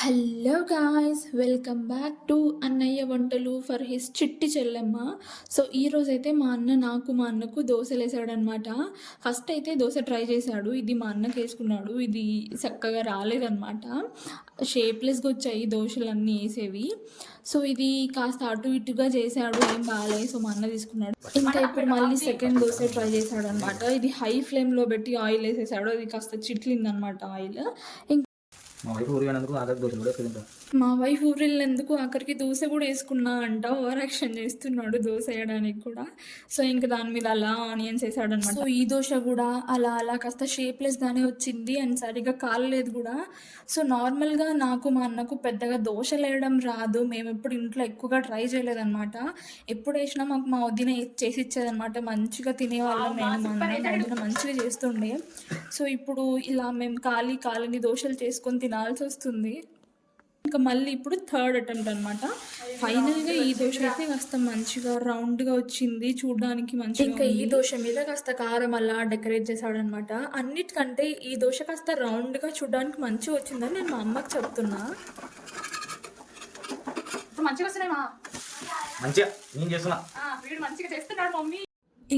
Hello guys, welcome back to అన్నయ్య వంటలు for his చిట్టి చెల్లెమ్మ. సో ఈరోజైతే మా అన్నకు దోశలు వేసాడనమాట. ఫస్ట్ అయితే దోశ ట్రై చేశాడు. ఇది మా అన్నకి వేసుకున్నాడు. ఇది చక్కగా రాలేదనమాట. షేప్లెస్గా వచ్చాయి దోశలన్నీ వేసేవి. సో ఇది కాస్త అటు ఇటుగా చేశాడు, ఏం బాగాలేదు. సో మా అన్న తీసుకున్నాడు. ఇంకా ఇప్పుడు మళ్ళీ సెకండ్ దోశ ట్రై చేశాడు అనమాట. ఇది హై ఫ్లేమ్లో పెట్టి ఆయిల్ వేసేసాడు. అది కాస్త చిట్లిందనమాట ఆయిల్. మా వైఫ్ ఊరినందుకు ఆఖరికి దోశలు కూడా వేసుకుంటాం. మా వైఫ్ ఊరిళ్ళినందుకు ఆఖరికి దోశ కూడా వేసుకున్నా అంట. ఓవర్ యాక్షన్ చేస్తున్నాడు దోశ వేయడానికి కూడా. సో ఇంకా దాని మీద అలా ఆనియన్స్ వేసాడనమాట. సో ఈ దోశ కూడా అలా అలా కాస్త షేప్లెస్గానే వచ్చింది అండ్ సరిగ్గా కాలలేదు కూడా. సో నార్మల్గా నాకు మా అన్నకు పెద్దగా దోశలు వేయడం రాదు. మేము ఎప్పుడు ఇంట్లో ఎక్కువగా ట్రై చేయలేదన్నమాట. ఎప్పుడు వేసినా మాకు మా వదిన చేసి ఇచ్చేదనమాట. మంచిగా తినేవాళ్ళం. నేను మా అన్న మా వదిన మంచిగా చేస్తుండే. సో ఇప్పుడు ఇలా మేము కాలని దోశలు చేసుకొని తినాల్సి వస్తుంది. ఇంకా మళ్ళీ ఇప్పుడు థర్డ్ అటెంప్ట్ అనమాట. ఫైనల్గా ఈ దోశ అయితే కాస్త మంచిగా రౌండ్గా వచ్చింది, చూడడానికి మంచిగా. ఇంకా ఈ దోశ మీద కాస్త కారం అలా డెకరేట్ చేశాడనమాట. అన్నిటికంటే ఈ దోశ కాస్త రౌండ్గా చూడడానికి మంచిగా వచ్చిందని నేను మా అమ్మకి చెప్తున్నా.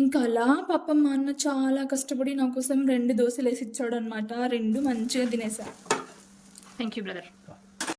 ఇంకా అలా పాపం మా అన్న చాలా కష్టపడి నా కోసం 2 దోశలు వేసి ఇచ్చాడు అనమాట. 2 మంచిగా తినేసా. Thank you brother.